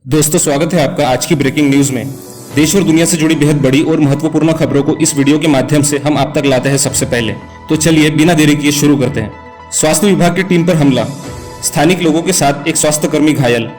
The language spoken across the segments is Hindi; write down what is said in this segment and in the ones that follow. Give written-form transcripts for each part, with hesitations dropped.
दोस्तों, स्वागत है आपका आज की ब्रेकिंग न्यूज में। देश और दुनिया से जुड़ी बेहद बड़ी और महत्वपूर्ण खबरों को इस वीडियो के माध्यम से हम आप तक लाते हैं सबसे पहले। तो चलिए बिना देरी किए शुरू करते हैं। स्वास्थ्य विभाग की टीम पर हमला, स्थानिक लोगों के साथ एक स्वास्थ्यकर्मी घायल,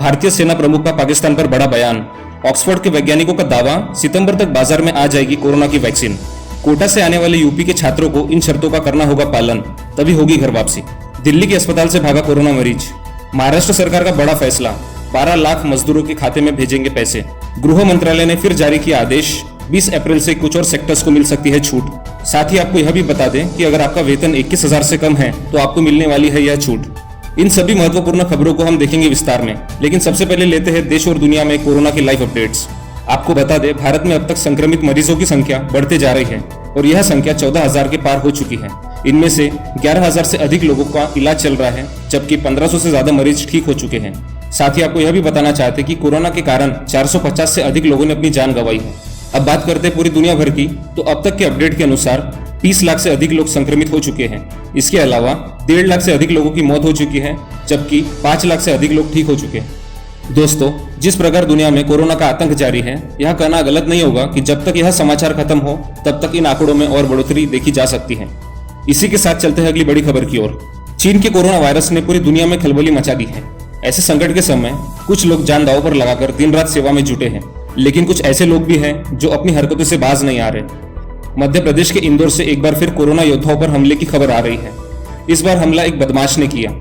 भारतीय सेना प्रमुख का पाकिस्तान पर बड़ा बयान, ऑक्सफोर्ड के वैज्ञानिकों का दावा सितंबर तक बाजार में आ जाएगी कोरोना की वैक्सीन, कोटा से आने वाले यूपी के छात्रों को इन शर्तों का करना होगा पालन, तभी होगी घर वापसी। दिल्ली के अस्पताल से भागा कोरोना मरीज, महाराष्ट्र सरकार का बड़ा फैसला, 12 लाख मजदूरों के खाते में भेजेंगे पैसे। गृह मंत्रालय ने फिर जारी किया आदेश, 20 अप्रैल से कुछ और सेक्टर्स को मिल सकती है छूट। साथ ही आपको यह भी बता दें कि अगर आपका वेतन 21,000 से कम है तो आपको मिलने वाली है यह छूट। इन सभी महत्वपूर्ण खबरों को हम देखेंगे विस्तार में, लेकिन सबसे पहले लेते हैं देश और दुनिया में कोरोना की लाइव अपडेट्स। आपको बता दें, भारत में अब तक संक्रमित मरीजों की संख्या बढ़ते जा रही है और यह संख्या 14,000 के पार हो चुकी है। इनमें से 11,000 से अधिक लोगों का इलाज चल रहा है, जबकि 1,500 से ज्यादा मरीज ठीक हो चुके हैं। साथ ही आपको यह भी बताना चाहते कि कोरोना के कारण 450 से अधिक लोगों ने अपनी जान गंवाई है। अब बात करते हैं पूरी दुनिया भर की, तो अब तक के अपडेट के अनुसार 30 लाख से अधिक लोग संक्रमित हो चुके हैं। इसके अलावा 1.5 लाख से अधिक लोगों की मौत हो चुकी है, जबकि 5 लाख से अधिक लोग ठीक हो चुके हैं। दोस्तों, जिस प्रकार दुनिया में कोरोना का आतंक जारी है, यह कहना गलत नहीं होगा कि जब तक यह समाचार खत्म हो तब तक इन आंकड़ों में और बढ़ोतरी देखी जा सकती है। इसी के साथ चलते हैं अगली बड़ी खबर की ओर। चीन के कोरोना वायरस ने पूरी दुनिया में खलबली मचा दी है। ऐसे संकट के समय कुछ लोग जान दांव पर लगाकर दिन रात सेवा में जुटे हैं, लेकिन कुछ ऐसे लोग भी हैं जो अपनी हरकतों से बाज नहीं आ रहे। मध्य प्रदेश के इंदौर से एक बार फिर कोरोना योद्धाओं पर हमले की खबर आ रही है। इस बार हमला एक बदमाश ने किया।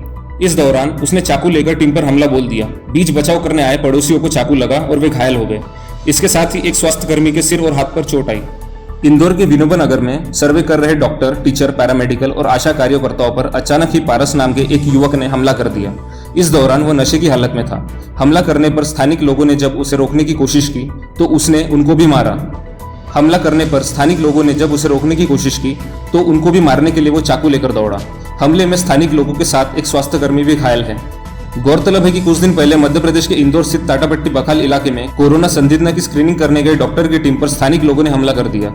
इस दौरान उसने चाकू लेकर टीम पर हमला बोल दिया। बीच बचाव करने आए पड़ोसियों को चाकू लगा और वे घायल हो गए। इसके साथ ही एक स्वास्थ्यकर्मी के सिर और हाथ पर चोट आई। इंदौर के विनोबा नगर में सर्वे कर रहे डॉक्टर, टीचर, पैरामेडिकल और आशा कार्यकर्ताओं पर अचानक ही पारस नाम के एक युवक ने हमला कर दिया। इस दौरान वह नशे की हालत में था। हमला करने पर स्थानिक लोगों ने जब उसे रोकने की कोशिश की तो उसने उनको भी मारा। हमला करने पर स्थानिक लोगों ने जब उसे रोकने की कोशिश की तो उनको भी मारने के लिए वो चाकू लेकर दौड़ा। हमले में स्थानिक लोगों के साथ एक स्वास्थ्यकर्मी भी घायल है। गौरतलब है कि कुछ दिन पहले मध्य प्रदेश के इंदौर स्थित टाटापट्टी बखाल इलाके में कोरोना संदिग्ध की स्क्रीनिंग करने गए डॉक्टर की टीम पर स्थानिक लोगों ने हमला कर दिया।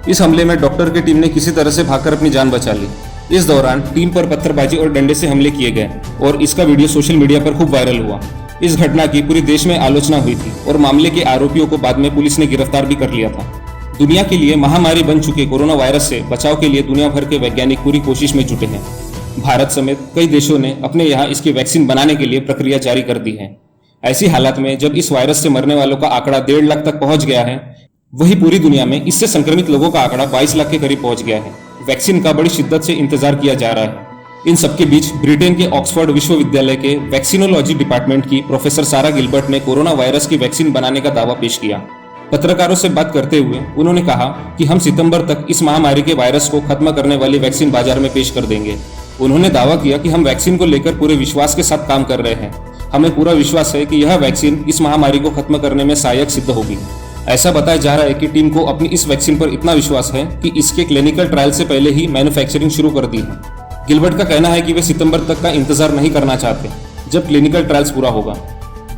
इस हमले में डॉक्टर की टीम ने किसी तरह से भागकर अपनी जान बचा ली। इस दौरान टीम पर पत्थरबाजी और डंडे से हमले किए गए और इसका वीडियो सोशल मीडिया पर खूब वायरल हुआ। इस घटना की पूरे देश में आलोचना हुई थी और मामले के आरोपियों को बाद में पुलिस ने गिरफ्तार भी कर लिया था। दुनिया के लिए महामारी बन चुके कोरोना वायरस से बचाव के लिए दुनिया भर के वैज्ञानिक पूरी कोशिश में जुटे हैं। भारत समेत कई देशों ने अपने यहाँ इसकी वैक्सीन बनाने के लिए प्रक्रिया जारी कर दी है। ऐसी हालत में जब इस वायरस से मरने वालों का आंकड़ा 1.5 लाख तक पहुंच गया है, वही पूरी दुनिया में इससे संक्रमित लोगों का आंकड़ा 22 लाख के करीब पहुंच गया है। वैक्सीन का बड़ी शिद्दत से इंतजार किया जा रहा है। इन सबके बीच ब्रिटेन के ऑक्सफोर्ड विश्वविद्यालय के वैक्सीनोलॉजी डिपार्टमेंट की प्रोफेसर सारा गिलबर्ट ने कोरोना वायरस की वैक्सीन बनाने का दावा पेश किया। पत्रकारों से बात करते हुए उन्होंने कहा कि हम सितंबर तक इस महामारी के वायरस को खत्म करने वाली वैक्सीन बाजार में पेश कर देंगे। उन्होंने दावा किया कि हम वैक्सीन को लेकर पूरे विश्वास के साथ काम कर रहे हैं। हमें पूरा विश्वास है कि यह वैक्सीन इस महामारी को खत्म करने में सहायक सिद्ध होगी। ऐसा बताया जा रहा है कि टीम को अपनी इस वैक्सीन पर इतना विश्वास है कि इसके क्लिनिकल ट्रायल से पहले ही मैन्युफैक्चरिंग शुरू कर दी है। गिलबर्ट का कहना है कि वे सितंबर तक का इंतजार नहीं करना चाहते, जब क्लिनिकल ट्रायल्स पूरा होगा।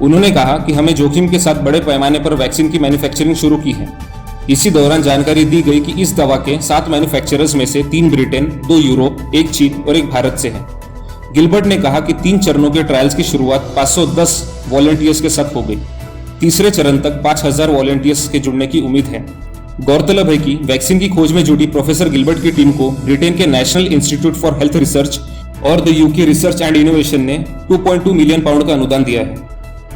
उन्होंने कहा कि हमें जोखिम के साथ बड़े पैमाने पर वैक्सीन की मैन्युफैक्चरिंग शुरू की है। इसी दौरान जानकारी दी गई कि इस दवा के 7 मैन्युफैक्चरर्स में से 3 ब्रिटेन, 2 यूरोप, 1 चीन और 1 भारत से है। गिलबर्ट ने कहा कि 3 चरणों के ट्रायल्स की शुरुआत 510 वॉलंटियर्स के साथ हो गई। तीसरे चरण तक 5,000 वॉलंटियर्स के जुड़ने की उम्मीद है। गौरतलब है कि वैक्सीन की खोज में जुटी प्रोफेसर गिलबर्ट की टीम को ब्रिटेन के national institute for health research और the UK research and innovation ने 2.2 मिलियन पाउंड का अनुदान दिया है।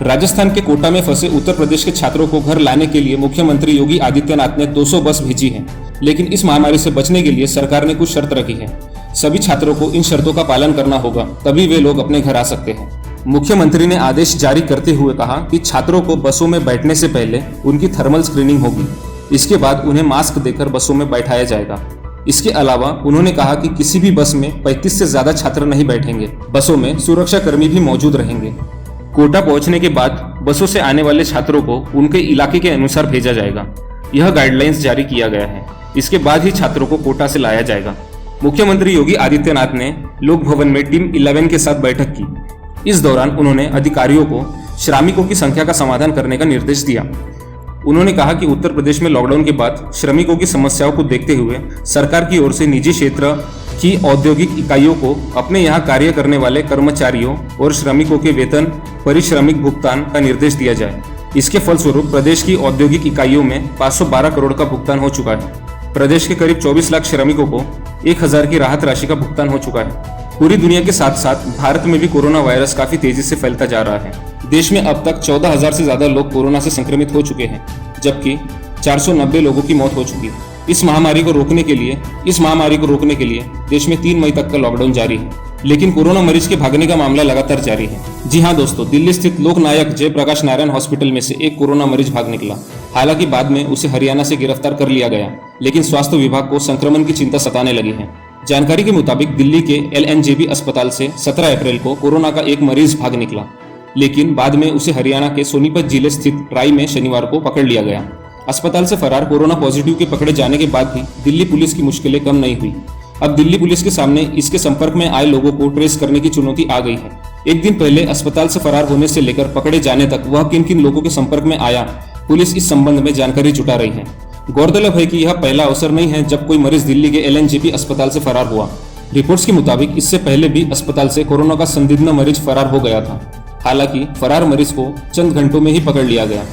राजस्थान के कोटा में फंसे उत्तर प्रदेश के छात्रों को घर लाने के लिए मुख्यमंत्री योगी आदित्यनाथ ने 200 बस भेजी है, लेकिन इस महामारी से बचने के लिए सरकार ने कुछ शर्त रखी है। सभी छात्रों को इन शर्तों का पालन करना होगा, तभी वे लोग अपने घर आ सकते हैं। मुख्यमंत्री ने आदेश जारी करते हुए कहा कि छात्रों को बसों में बैठने से पहले उनकी थर्मल स्क्रीनिंग होगी। इसके बाद उन्हें मास्क देकर बसों में बैठाया जाएगा। इसके अलावा उन्होंने कहा कि किसी भी बस में 35 से ज्यादा छात्र नहीं बैठेंगे। बसों में सुरक्षा कर्मी भी मौजूद रहेंगे। कोटा पहुंचने के बाद बसों से आने वाले छात्रों को उनके इलाके के अनुसार भेजा जाएगा। यह गाइडलाइंस जारी किया गया है। इसके बाद ही छात्रों को कोटा से लाया जाएगा। मुख्यमंत्री योगी आदित्यनाथ ने लोक भवन में टीम 11 के साथ बैठक की। इस दौरान उन्होंने अधिकारियों को श्रमिकों की संख्या का समाधान करने का निर्देश दिया। उन्होंने कहा कि उत्तर प्रदेश में लॉकडाउन के बाद श्रमिकों की समस्याओं को देखते हुए सरकार की ओर से निजी क्षेत्र कि औद्योगिक इकाइयों को अपने यहाँ कार्य करने वाले कर्मचारियों और श्रमिकों के वेतन परिश्रमिक भुगतान का निर्देश दिया जाए। इसके फलस्वरूप प्रदेश की औद्योगिक इकाइयों में 512 करोड़ का भुगतान हो चुका है। प्रदेश के करीब 24 लाख श्रमिकों को 1000 की राहत राशि का भुगतान हो चुका है। पूरी दुनिया के साथ साथ भारत में भी कोरोना वायरस काफी तेजी से फैलता जा रहा है। देश में अब तक 14,000 से ज्यादा लोग कोरोना से संक्रमित हो चुके हैं, जबकि 490 लोगों की मौत हो चुकी है। इस महामारी को रोकने के लिए देश में 3 मई तक का लॉकडाउन जारी है, लेकिन कोरोना मरीज के भागने का मामला लगातार जारी है। जी हाँ दोस्तों, दिल्ली स्थित लोकनायक जयप्रकाश नारायण हॉस्पिटल में से एक कोरोना मरीज भाग निकला। हालांकि बाद में उसे हरियाणा से गिरफ्तार कर लिया गया, लेकिन स्वास्थ्य विभाग को संक्रमण की चिंता सताने लगी है। जानकारी के मुताबिक दिल्ली के LNJB अस्पताल से 17 अप्रैल को कोरोना का एक मरीज भाग निकला, लेकिन बाद में उसे हरियाणा के सोनीपत जिले स्थित ट्राई में शनिवार को पकड़ लिया गया। अस्पताल से फरार कोरोना पॉजिटिव के पकड़े जाने के बाद भी दिल्ली पुलिस की मुश्किलें कम नहीं हुई। अब दिल्ली पुलिस के सामने इसके संपर्क में आए लोगों को ट्रेस करने की चुनौती आ गई है। एक दिन पहले अस्पताल से फरार होने से लेकर पकड़े जाने तक वह किन किन लोगों के संपर्क में आया, पुलिस इस संबंध में जानकारी जुटा रही है। गौरतलब है कि यह पहला अवसर नहीं है जब कोई मरीज दिल्ली के LNJB अस्पताल से फरार हुआ। रिपोर्ट्स के मुताबिक इससे पहले भी अस्पताल से कोरोना का संदिग्ध मरीज फरार हो गया था। हालांकि फरार मरीज को चंद घंटों में ही पकड़ लिया गया।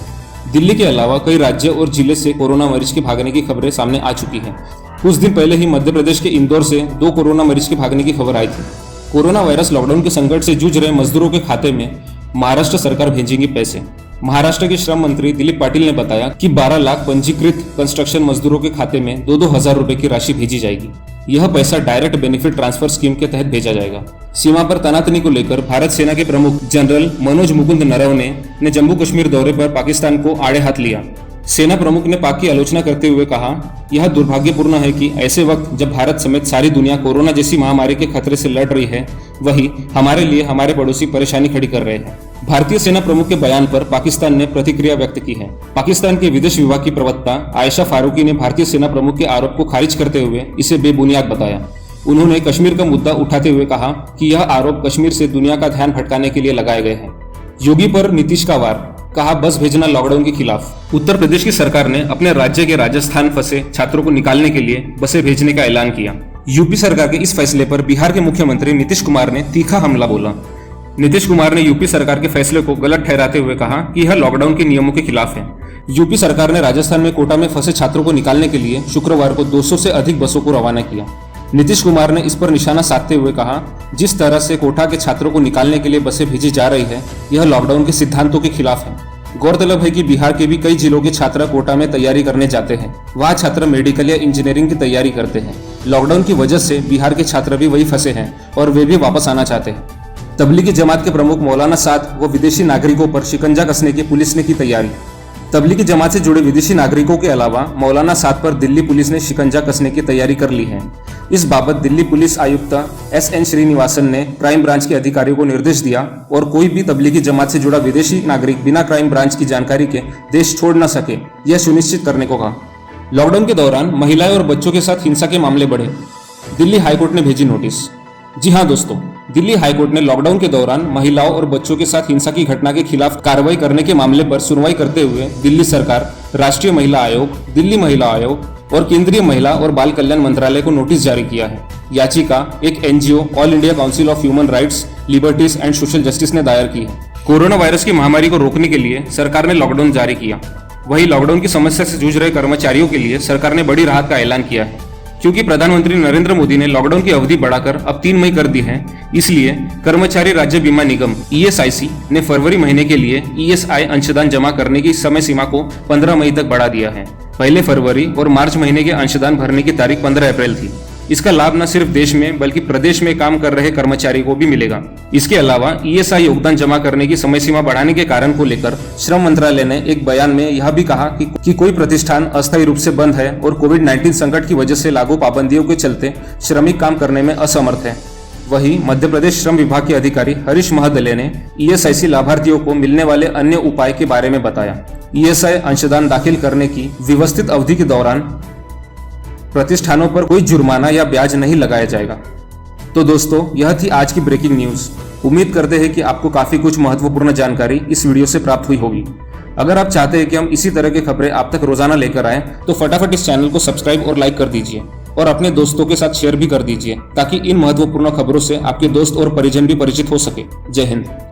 दिल्ली के अलावा कई राज्य और जिले से कोरोना मरीज के भागने की खबरें सामने आ चुकी हैं। कुछ दिन पहले ही मध्य प्रदेश के इंदौर से 2 कोरोना मरीज के भागने की खबर आई थी। कोरोना वायरस लॉकडाउन के संकट से जूझ रहे मजदूरों के खाते में महाराष्ट्र सरकार भेजेगी पैसे। महाराष्ट्र के श्रम मंत्री दिलीप पाटिल ने बताया कि 12 लाख पंजीकृत कंस्ट्रक्शन मजदूरों के खाते में 2-2 हजार रुपए की राशि भेजी जाएगी। यह पैसा डायरेक्ट बेनिफिट ट्रांसफर स्कीम के तहत भेजा जाएगा। सीमा पर तैनाती को लेकर भारत सेना के प्रमुख जनरल मनोज मुकुंद नरवणे ने जम्मू कश्मीर दौरे पर पाकिस्तान को आड़े हाथ लिया। सेना प्रमुख ने पाक की आलोचना करते हुए कहा, यह दुर्भाग्यपूर्ण है कि ऐसे वक्त जब भारत समेत सारी दुनिया कोरोना जैसी महामारी के खतरे से लड़ रही है, वही हमारे लिए हमारे पड़ोसी परेशानी खड़ी कर रहे हैं। भारतीय सेना प्रमुख के बयान पर पाकिस्तान ने प्रतिक्रिया व्यक्त की है। पाकिस्तान के विदेश विभाग की प्रवक्ता आयशा फारूकी ने भारतीय सेना प्रमुख के आरोप को खारिज करते हुए इसे बेबुनियाद बताया। उन्होंने कश्मीर का मुद्दा उठाते हुए कहा कि यह आरोप कश्मीर से दुनिया का ध्यान भटकाने के लिए लगाए गए हैं। योगी पर नीतीश का वार, कहा बस भेजना लॉकडाउन के खिलाफ। उत्तर प्रदेश की सरकार ने अपने राज्य के राजस्थान फंसे छात्रों को निकालने के लिए बसें भेजने का ऐलान किया। यूपी सरकार के इस फैसले पर बिहार के मुख्यमंत्री नीतीश कुमार ने तीखा हमला बोला। नीतीश कुमार ने यूपी सरकार के फैसले को गलत ठहराते हुए कहा कि यह लॉकडाउन के नियमों के खिलाफ है। यूपी सरकार ने राजस्थान में कोटा में फंसे छात्रों को निकालने के लिए शुक्रवार को 200 से अधिक बसों को रवाना किया। नीतीश कुमार ने इस पर निशाना साधते हुए कहा, जिस तरह से कोटा के छात्रों को निकालने के लिए बसें भेजी जा रही है, यह लॉकडाउन के सिद्धांतों के खिलाफ है। गौरतलब है कि बिहार के भी कई जिलों के छात्र कोटा में तैयारी करने जाते हैं। वहाँ छात्र मेडिकल या इंजीनियरिंग की तैयारी करते हैं। लॉकडाउन की वजह से बिहार के छात्र भी वही फंसे हैं और वे भी वापस आना चाहते हैं। तबलीगी जमात के प्रमुख मौलाना साद व विदेशी नागरिकों पर शिकंजा कसने की पुलिस ने की तैयारी। तबलीगी जमात से जुड़े विदेशी नागरिकों के अलावा मौलाना साद पर दिल्ली पुलिस ने शिकंजा कसने की तैयारी कर ली है। इस बाबत दिल्ली पुलिस आयुक्त SN श्रीनिवासन ने क्राइम ब्रांच के अधिकारियों को निर्देश दिया और कोई भी तबलीगी जमात से जुड़ा विदेशी नागरिक बिना क्राइम ब्रांच की जानकारी के देश छोड़ न सके, यह सुनिश्चित करने को कहा। लॉकडाउन के दौरान महिलाएं और बच्चों के साथ हिंसा के मामले बढ़े, दिल्ली हाईकोर्ट ने भेजी नोटिस। जी हां दोस्तों, दिल्ली हाईकोर्ट ने लॉकडाउन के दौरान महिलाओं और बच्चों के साथ हिंसा की घटना के खिलाफ कार्रवाई करने के मामले पर सुनवाई करते हुए दिल्ली सरकार, राष्ट्रीय महिला आयोग, दिल्ली महिला आयोग और केंद्रीय महिला और बाल कल्याण मंत्रालय को नोटिस जारी किया है। याचिका एक NGO all India council of human rights, liberties and social justice ने दायर की है। कोरोना वायरस की महामारी को रोकने के लिए सरकार ने लॉकडाउन जारी किया। वहीं लॉकडाउन की समस्या से जूझ रहे कर्मचारियों के लिए सरकार ने बड़ी राहत का ऐलान किया है। क्योंकि प्रधानमंत्री नरेंद्र मोदी ने लॉकडाउन की अवधि बढ़ाकर अब 3 मई कर दी है, इसलिए कर्मचारी राज्य बीमा निगम ESIC ने फरवरी महीने के लिए ESI अंशदान जमा करने की समय सीमा को 15 मई तक बढ़ा दिया है। पहले फरवरी और मार्च महीने के अंशदान भरने की तारीख 15 अप्रैल थी। इसका लाभ न सिर्फ देश में बल्कि प्रदेश में काम कर रहे कर्मचारी को भी मिलेगा। इसके अलावा ESI योगदान जमा करने की समय सीमा बढ़ाने के कारण को लेकर श्रम मंत्रालय ने एक बयान में यह भी कहा कि कोई प्रतिष्ठान अस्थायी रूप से बंद है और कोविड-19 संकट की वजह से लागू पाबंदियों के चलते श्रमिक काम करने में असमर्थ है। वहीं मध्य प्रदेश श्रम विभाग के अधिकारी हरीश महदले ने ESIC लाभार्थियों को मिलने वाले अन्य उपाय के बारे में बताया। ESI अंशदान दाखिल करने की व्यवस्थित अवधि के दौरान प्रतिष्ठानों पर कोई जुर्माना या ब्याज नहीं लगाया जाएगा। तो दोस्तों, यह थी आज की ब्रेकिंग न्यूज। उम्मीद करते हैं कि आपको काफी कुछ महत्वपूर्ण जानकारी इस वीडियो से प्राप्त हुई होगी। अगर आप चाहते हैं कि हम इसी तरह की खबरें आप तक रोजाना लेकर आएं, तो फटाफट इस चैनल को सब्सक्राइब और लाइक कर दीजिए और अपने दोस्तों के साथ शेयर भी कर दीजिए ताकि इन महत्वपूर्ण खबरों से आपके दोस्त और परिजन भी परिचित हो सके। जय हिंद।